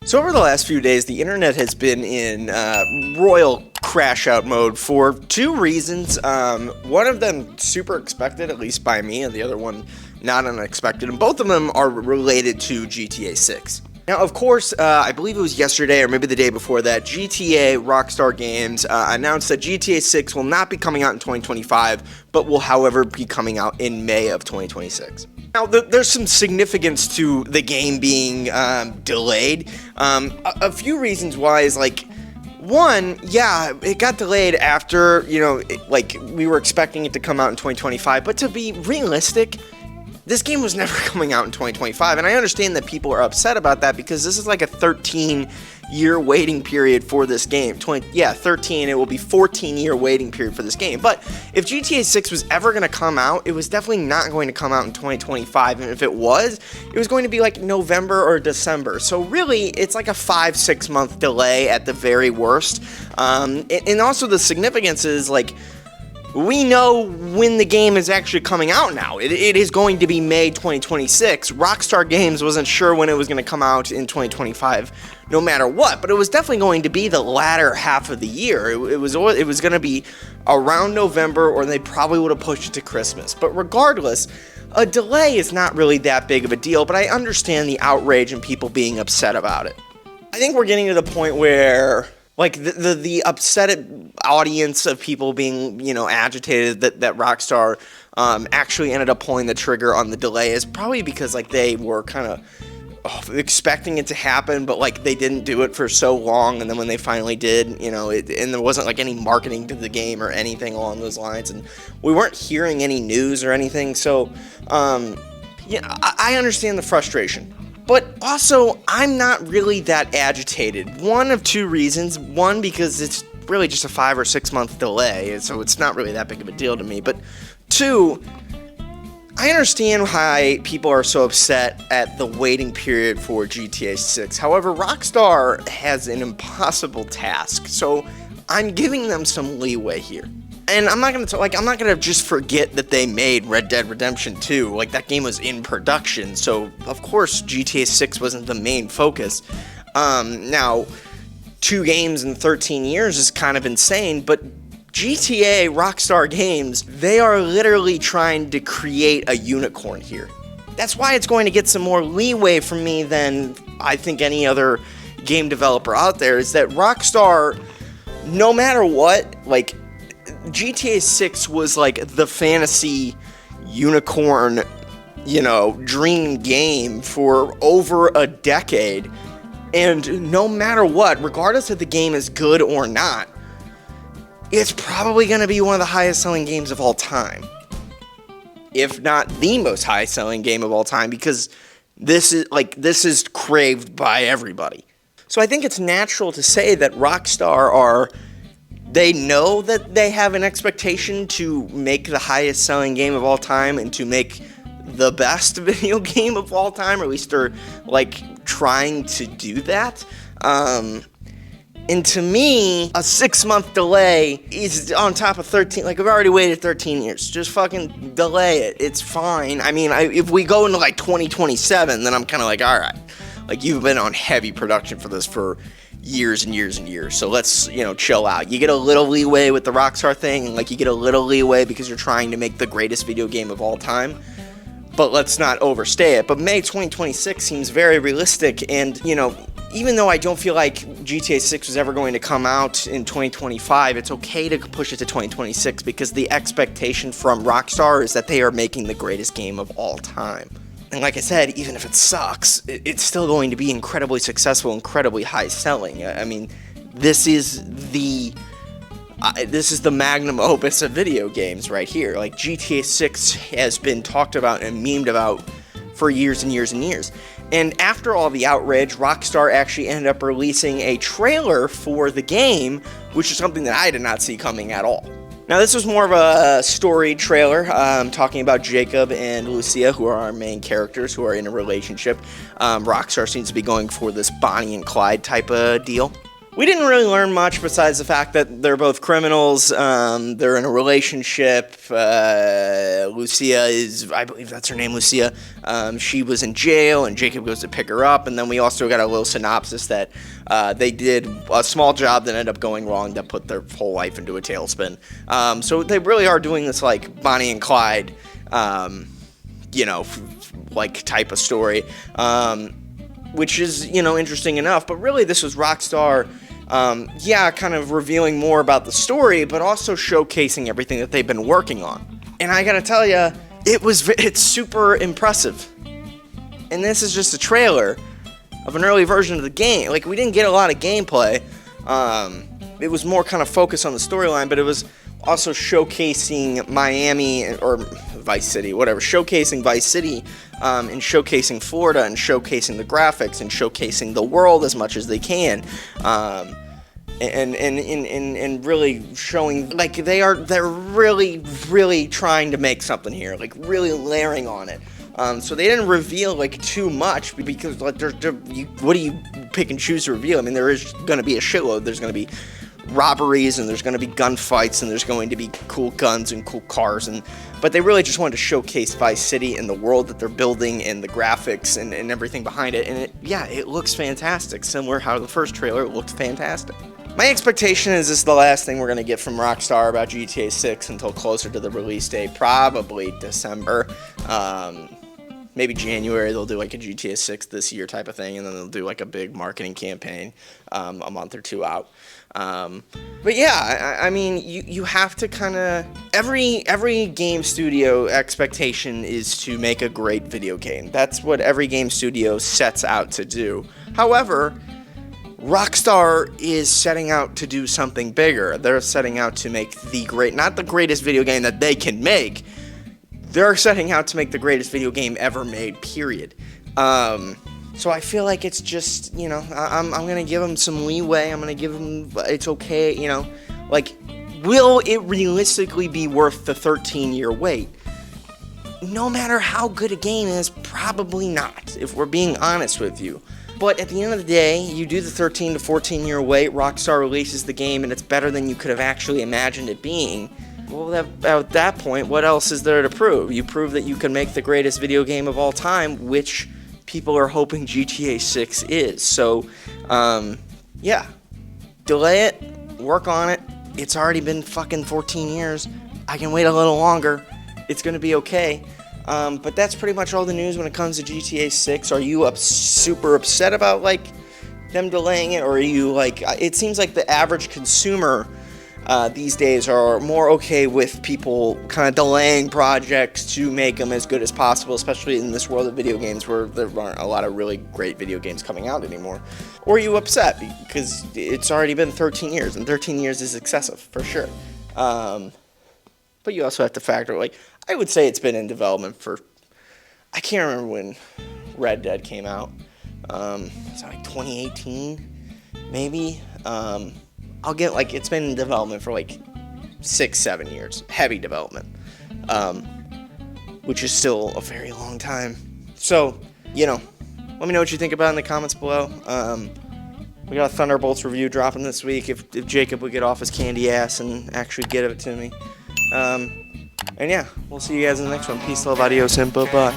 So over the last few days, the internet has been in royal crash out mode for two reasons. One of them super expected, at least by me, and the other one not unexpected, and both of them are related to GTA 6. Now, of course, I believe it was yesterday or maybe the day before that, Rockstar Games announced that GTA 6 will not be coming out in 2025, but will, however, be coming out in May of 2026. Now, there's some significance to the game being delayed. A few reasons why is, like, one, yeah, it got delayed after, we were expecting it to come out in 2025, but to be realistic, this game was never coming out in 2025, and I understand that people are upset about that because this is like a 13-year waiting period for this game. 13, it will be 14-year waiting period for this game. But if GTA 6 was ever going to come out, it was definitely not going to come out in 2025, and if it was going to be like November or December. So really, it's like a 5-6 month delay at the very worst. And also the significance is, like, we know when the game is actually coming out now. It is going to be May 2026. Rockstar Games wasn't sure when it was going to come out in 2025, no matter what, but it was definitely going to be the latter half of the year. It was going to be around November, or they probably would have pushed it to Christmas. But regardless, a delay is not really that big of a deal, but I understand the outrage and people being upset about it. I think we're getting to the point where, like, the upset audience of people being, agitated that Rockstar actually ended up pulling the trigger on the delay is probably because, like, they were kind of expecting it to happen, but, like, they didn't do it for so long, and then when they finally did, and there wasn't, like, any marketing to the game or anything along those lines, and we weren't hearing any news or anything, so, I understand the frustration. But also, I'm not really that agitated. One of two reasons. One, because it's really just a 5 or 6 month delay, so it's not really that big of a deal to me. But two, I understand why people are so upset at the waiting period for GTA 6. However, Rockstar has an impossible task, so I'm giving them some leeway here. And I'm not gonna just forget that they made Red Dead Redemption 2. Like, that game was in production, so of course GTA 6 wasn't the main focus. Now, 2 games in 13 years is kind of insane, but GTA, Rockstar Games, they are literally trying to create a unicorn here. That's why it's going to get some more leeway from me than I think any other game developer out there, is that Rockstar, no matter what, like, GTA 6 was like the fantasy unicorn, dream game for over a decade. And no matter what, regardless if the game is good or not, it's probably going to be one of the highest selling games of all time. If not the most high selling game of all time, because this is craved by everybody. So I think it's natural to say that Rockstar they know that they have an expectation to make the highest selling game of all time and to make the best video game of all time, or at least they're, like, trying to do that. And to me, a 6 month delay is on top of 13. Like, I've already waited 13 years. Just fucking delay it. It's fine. I mean, if we go into, like, 2027, then I'm kind of like, all right. Like, you've been on heavy production for this for years and years and years, so let's, chill out. You get a little leeway with the Rockstar thing, and, like, you get a little leeway because you're trying to make the greatest video game of all time, but let's not overstay it. But May 2026 seems very realistic, and, even though I don't feel like GTA 6 was ever going to come out in 2025, it's okay to push it to 2026 because the expectation from Rockstar is that they are making the greatest game of all time. And like I said, even if it sucks, it's still going to be incredibly successful, incredibly high selling. I mean, this is the magnum opus of video games right here. Like, GTA 6 has been talked about and memed about for years and years and years. And after all the outrage, Rockstar actually ended up releasing a trailer for the game, which is something that I did not see coming at all. Now, this was more of a story trailer, talking about Jacob and Lucia, who are our main characters, who are in a relationship. Rockstar seems to be going for this Bonnie and Clyde type of deal, We didn't really learn much besides the fact that they're both criminals. They're in a relationship. Lucia is, I believe that's her name, Lucia. She was in jail, and Jacob goes to pick her up. And then we also got a little synopsis that they did a small job that ended up going wrong that put their whole life into a tailspin. So they really are doing this like Bonnie and Clyde, like type of story. Which is, interesting enough, but really this was Rockstar, kind of revealing more about the story, but also showcasing everything that they've been working on. And I gotta tell you, it's super impressive. And this is just a trailer of an early version of the game. Like, we didn't get a lot of gameplay. It was more kind of focused on the storyline, but it was also showcasing Miami, or Vice City, whatever, showcasing Vice City, and showcasing Florida, and showcasing the graphics, and showcasing the world as much as they can, and really showing, like, they're really trying to make something here, like really layering on it. So they didn't reveal like too much because like what do you pick and choose to reveal? I mean, there is going to be a shitload. There's going to be robberies, and there's going to be gunfights, and there's going to be cool guns and cool cars, but they really just wanted to showcase Vice City and the world that they're building and the graphics and everything behind it, and it looks fantastic, similar how the first trailer looked fantastic. My expectation is this is the last thing we're going to get from Rockstar about GTA 6 until closer to the release date, probably December. Maybe January they'll do like a GTA 6 this year type of thing, and then they'll do like a big marketing campaign a month or two out. But yeah, I mean, you have to kind of, every game studio expectation is to make a great video game. That's what every game studio sets out to do. However, Rockstar is setting out to do something bigger. They're setting out to make not the greatest video game that they can make. They're setting out to make the greatest video game ever made, period. So I feel like it's just, I'm going to give them some leeway. I'm going to give them, it's okay, like, will it realistically be worth the 13-year wait? No matter how good a game is, probably not, if we're being honest with you. But at the end of the day, you do the 13 to 14-year wait, Rockstar releases the game, and it's better than you could have actually imagined it being. Well, at that point, what else is there to prove? You prove that you can make the greatest video game of all time, which people are hoping GTA 6 is. So, delay it, work on it. It's already been fucking 14 years. I can wait a little longer. It's going to be okay. But that's pretty much all the news when it comes to GTA 6. Are you super upset about, like, them delaying it? Or are you, like, it seems like the average consumer these days are more okay with people kind of delaying projects to make them as good as possible, especially in this world of video games where there aren't a lot of really great video games coming out anymore. Or are you upset because it's already been 13 years, and 13 years is excessive, for sure. But you also have to factor, like, I would say it's been in development for, I can't remember when Red Dead came out. It's like 2018, maybe? I'll get, like, it's been in development for, like, 6-7 years. Heavy development. Which is still a very long time. So, let me know what you think about it in the comments below. We got a Thunderbolts review dropping this week if Jacob would get off his candy ass and actually get it to me. And yeah, we'll see you guys in the next one. Peace, love, adios, and bye-bye.